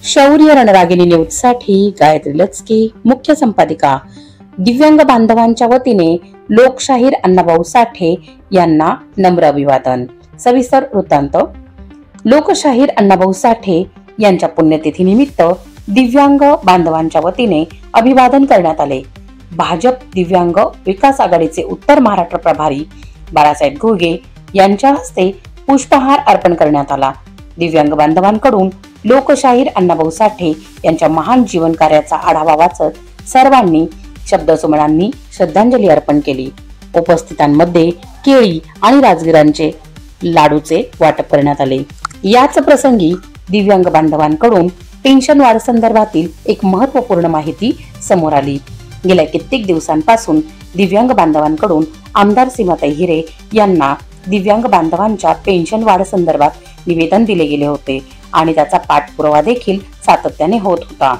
शौर्य रणरागिणी न्यूज साठी गायत्री लचके, मुख्य संपादिका। दिव्यांग बांधवांच्या वतीने लोकशाहीर अण्णाभाऊ साठे यांना नम्र अभिवादन। सविस्तर वृत्तांत। लोकशाहीर अण्णाभाऊ साठे यांच्या पुण्यतिथी निमित्त दिव्यांग बांधवांच्या वतीने अभिवादन करण्यात आले। भाजप दिव्यांग विकास आघाडीचे उत्तर महाराष्ट्र प्रभारी बाळासाहेब घुगे यांच्या हस्ते पुष्पहार अर्पण करण्यात आला। दिव्यांग बांधवांकडून लोकशाहीर अण्णाभाऊ साठे यांच्या महान जीवन कार्याचा आढावा वाचत सर्वांनी शब्दसुमनांनी श्रद्धांजली अर्पण केली। उपस्थितांमध्ये केळी आणि राजगिरांचे लाडूचे वाटप करण्यात आले। याच प्रसंगी दिव्यांग बांधवांकडून पेन्शन वाढ संदर्भातील एक महत्त्वपूर्ण माहिती समोर आली। गेल्या कित्येक दिवसांपासून दिव्यांग बांधवांकडून आमदार सीमाताई हिरे यांना दिव्यांग बांधवांच्या पेन्शन वाढ संदर्भात निवेदन दिले गेले होते आणि त्याचा पाठपुरावा देखील सातत्याने होत होता।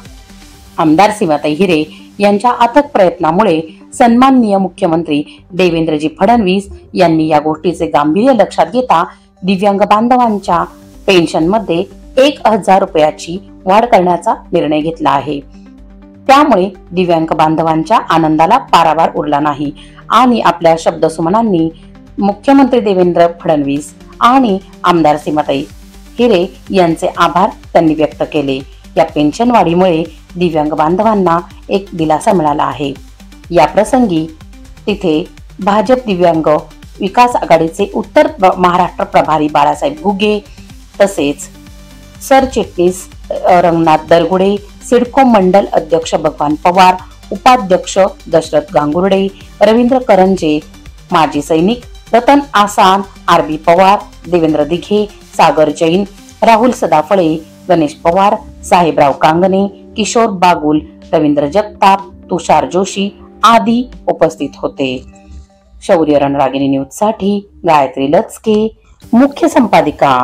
आमदार सीमाताई हिरे यांच्या अथक प्रयत्नामुळे सन्माननीय मुख्यमंत्री देवेंद्रजी फडणवीस यांनी या गोष्टीचे गांभीर्य लक्षात घेता दिव्यांग बांधवांच्या पेन्शनमध्ये 1000 रुपयाची वाढ करण्याचा निर्णय घेतला आहे। त्यामुळे दिव्यांग बांधवांच्या आनंदाला पारावार उरला नाही आणि आपल्या शब्दसुमनांनी मुख्यमंत्री देवेंद्र फडणवीस आणि आमदार सीमाताई हिरे यांचे आभार त्यांनी व्यक्त केले। या पेन्शन वाढीमुळे दिव्यांग बांधवांना एक दिलासा मिळाला आहे। या प्रसंगी तिथे भाजप दिव्यांग विकास आघाडीचे उत्तर महाराष्ट्र प्रभारी बाळासाहेब घुगे, तसेच सरचिटणीस रंगनाथ दरगुडे, सिडको मंडल अध्यक्ष भगवान पवार, उपाध्यक्ष दशरथ गांगुर्डे, रवींद्र करंजे, माजी सैनिक रतन आसान, आरबी पवार, देवेंद्र दिघे, सागर जैन, राहुल सदाफळे, गणेश पवार, साहेबराव कांगणे, किशोर बागुल, रवींद्र जगताप, तुषार जोशी आदी उपस्थित होते। शौर्य रणरागिणी न्यूज साठी गायत्री लचके, मुख्य संपादिका।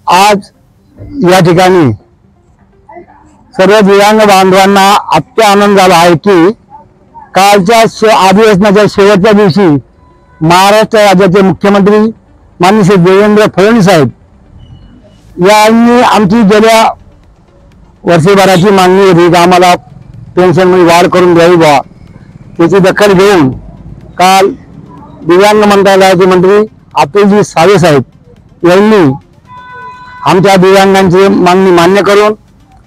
आज या ठिकाणी सर्व दिव्यांग बांधवांना अत्यंत आनंद झाला आहे की कालच्या अधिवेशनाच्या शेवटच्या दिवशी महाराष्ट्र राज्याचे मुख्यमंत्री माननीय श्री देवेंद्र फडणवीस साहेब यांनी आमची गेल्या वर्षभराची मागणी होती की आम्हाला पेन्शनमध्ये वाढ करून द्यावी बा, त्याची दखल घेऊन काल दिव्यांग मंत्रालयाचे मंत्री अतुलजी सावे साहेब यांनी आमच्या दिव्यांगांची मागणी मान्य करून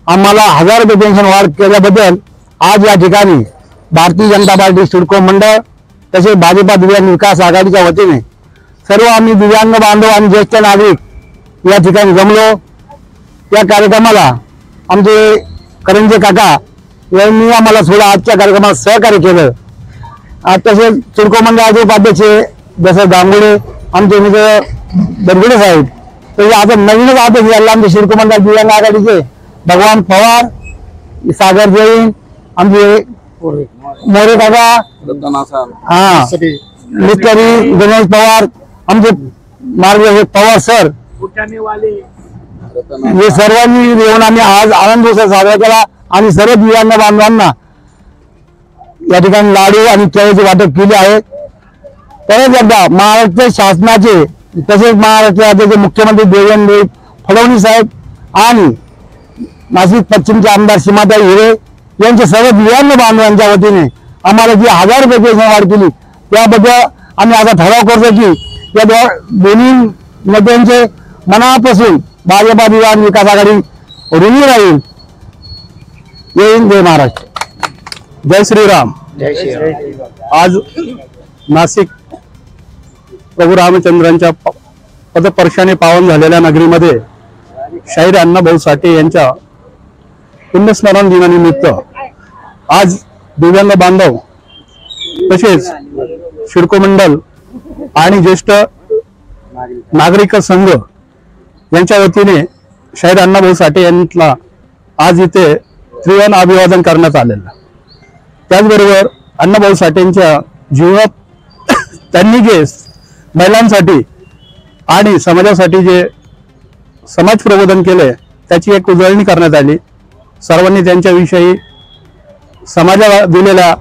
आम्हाला 1000 रुपये पेन्शन वाढ केल्याबद्दल आज या ठिकाणी भारतीय जनता पार्टी सिडको मंडळ तसेच भाजपा दिव्यांग विकास आघाडीच्या वतीने सर्व आम्ही दिव्यांग बांधव आणि ज्येष्ठ नागरिक या ठिकाणी जमलो। या कार्यक्रमाला आमचे करंजे काका यांनी आम्हाला थोडं आजच्या कार्यक्रमात सहकार्य केलं। तसेच सिडको मंडळाचे उपाध्यक्ष जसं गांगुडे, आमचे मित्र दरगुडे साहेब, तसे आता नवीनच अध्यक्ष झाले आमचे सिडको मंडळ दिव्यांग आघाडीचे भगवान पवार, सागर जैन, आमचे मोरे काका, हा मिस्त्री गणेश पवार, आमचे मार्गदर्शक पवार सर, हे सर्वांनी येऊन आम्ही आज आनंद उत्सव साजरा केला आणि सर्व दिव्यांग बांधवांना या ठिकाणी लाडू आणि केळीचे वाटप केले आहे। परत एकदा महाराष्ट्र शासनाचे तसेच महाराष्ट्र राज्याचे मुख्यमंत्री देवेंद्र फडणवीस साहेब आणि नाशिक पश्चिमचे आमदार सीमाताई हिरे यांच्या सर्व दिव्यांग बांधवांच्या वतीने आम्हाला जी 1000 रुपये पेन्शन वाढ केली त्याबद्दल आम्ही आता ठराव करतो की या दोन्ही नेत्यांचे मनापासून भाजपा दिव्यांग विकास आघाडी ऋणी राहील। जय महाराष्ट्र, जय श्रीराम। आज नाशिक प्रभू रामचंद्रांच्या पदस्पर्शाने पावन झालेल्या नगरीमध्ये शाहीर अण्णाभाऊ साठे यांच्या पुण्यस्मरण दिनानिमित्त आज दिव्यांग बांधव तसेच सिडको मंडल आणि ज्येष्ठ नागरिक संघ यांच्या वतीने शाहीर अण्णाभाऊ साठे यांना आज इथे त्रिवान अभिवादन करण्यात आलेलं। त्याचबरोबर अण्णाभाऊ साठेंच्या जीवनात त्यांनी जे महिलांसाठी आणि समाजासाठी जे समाज प्रबोधन केले त्याची एक उजळणी करण्यात आली। सर्वांनी त्यांच्याविषयी समाजाला दिलेल्या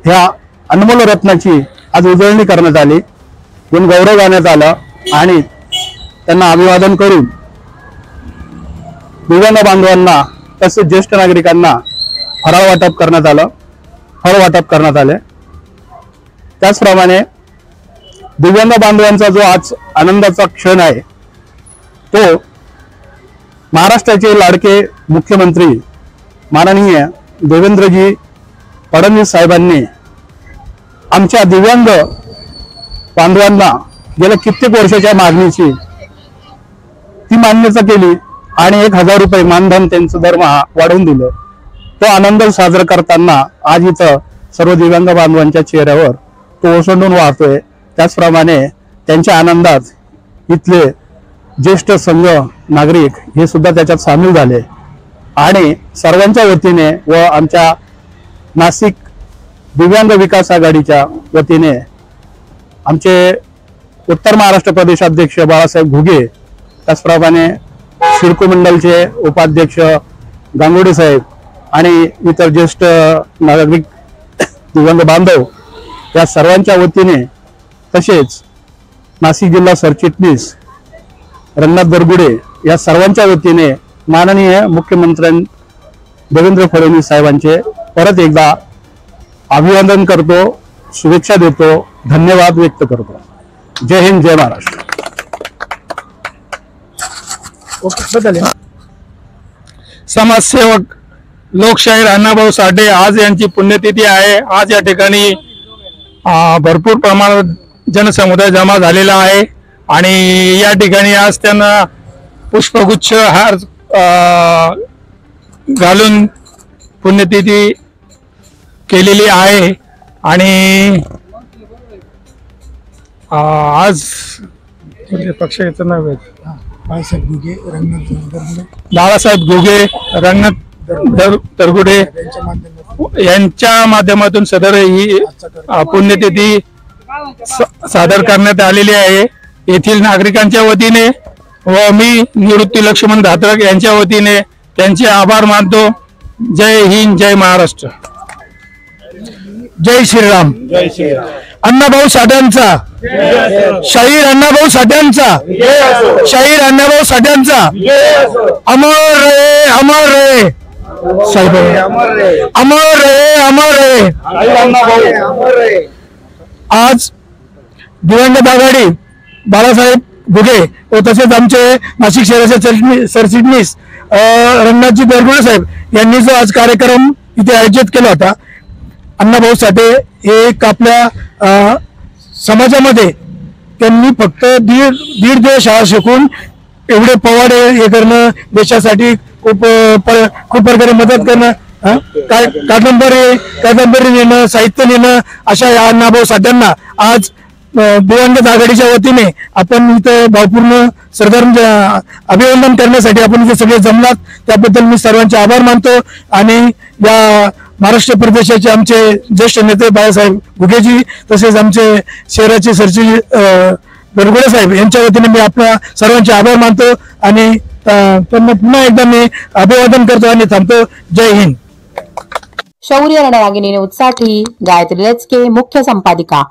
ह्या अनमोल रत्नाची आज उजळणी करण्यात आली, गौरव करण्यात आला आणि त्यांना अभिवादन करून दिव्यांग बांधवांना तसेच ज्येष्ठ नागरिकांना फराळ वाटप करण्यात आलं, फळ वाटप करण्यात आले। त्याचप्रमाणे दिव्यांग बांधवांचा जो आज आनंदाचा क्षण आहे तो महाराष्ट्राचे लाडके मुख्यमंत्री माननीय देवेंद्रजी फडणवीस साहेबांनी आमच्या दिव्यांग बांधवांना गेल्या कित्येक वर्षाच्या मागणीची ती मान्यता केली आणि 1000 रुपये मानधन त्यांचं दरमहा वाढवून दिलं। तो आनंद साजरा करताना आज इथं सर्व दिव्यांग बांधवांच्या चेहऱ्यावर तो ओसंडून वाहतोय। त्याचप्रमाणे त्यांच्या आनंदात इथले ज्येष्ठ संघ नागरिक हे सुद्धा त्याच्यात सामील झाले आणि सर्वांच्या वतीने व आमच्या नाशिक दिव्यांग विकास आघाडीच्या वतीने आमचे उत्तर महाराष्ट्र प्रदेशाध्यक्ष बाळासाहेब घुगे, त्याचप्रमाणे शिडको मंडलचे उपाध्यक्ष गांगुडे साहेब आणि इतर ज्येष्ठ नागरिक दिव्यांग बांधव या सर्वांच्या वतीने, तसेच नाशिक जिल्हा सरचिटणीस रंगनाथ दरगुडे या सर्वांच्या वतीने माननीय मुख्यमंत्री देवेंद्र फडणवीस साहेबांचे परत एकदा अभिवादन करतो, शुभेच्छा देतो, धन्यवाद व्यक्त करतो। जय हिंद, जय महाराष्ट्र। समाजसेवक लोकशाहीर अण्णाभाऊ साठे आज यांची पुण्यतिथी आहे। आज या ठिकाणी भरपूर प्रमाणात जनसमुदाय जमा झालेला आहे आणि या ठिकाणी आज त्यांना पुष्पगुच्छ हार घालून पुण्यतिथी केलेली आहे आणि आज पक्षाचं नाव आहे बाळासाहेब घुगे, रंगनाथ दरगुडे यांच्या माध्यमातून सदर ही पुण्यतिथी सादर करण्यात आलेली आहे। येथील नागरिकांच्या वतीने व मी निवृत्ती लक्ष्मण धात्रक यांच्या वतीने त्यांचे आभार मानतो। जय हिंद, जय महाराष्ट्र। जय श्रीराम। जय श्रीराम। अण्णाभाऊ साठ्यांचा, शाहीर अण्णाभाऊ साठ्यांचा, शाहीर अण्णाभाऊ साठ्यांचा अमर रहे, अमर रहे साहेब, अमर रहे, अमर रहे। आज दिव्यांग आघाडी बाळासाहेब घुगे व तसेच आमचे नाशिक शहराचे सरचिटणीस रंगनाथजी दरगुडे साहेब यांनी जो आज कार्यक्रम इथे आयोजित केला होता, अण्णाभाऊ साठे हे एक आपल्या समाजामध्ये त्यांनी फक्त दीड दिवस शाळा शिकून एवढे पवाडे हे करणं, देशासाठी खूप प्रकारे मदत करणं, कादंबरी नेणं, साहित्य नेणं, अशा या अण्णाभाऊ साठ्यांना आज दिव्यांग आघाडीच्या वतीने आपण इथं भावपूर्ण सरदार अभिवादन करण्यासाठी आपण इथे सगळे जमलात, त्याबद्दल मी सर्वांचे आभार मानतो। आणि या महाराष्ट्र प्रदेशाचे आमचे ज्येष्ठ नेते बाळासाहेब घुगेजी तसेच आमचे शहराचे सरचिटणीस दरगुडे साहेब यांच्या वतीने मी आपल्या सर्वांचे आभार मानतो आणि त्यांना पुन्हा एकदा मी अभिवादन करतो आणि थांबतो। जय हिंद। शौर्य रणरागिणी न्यूज साठी गायत्री लचके, मुख्य संपादिका।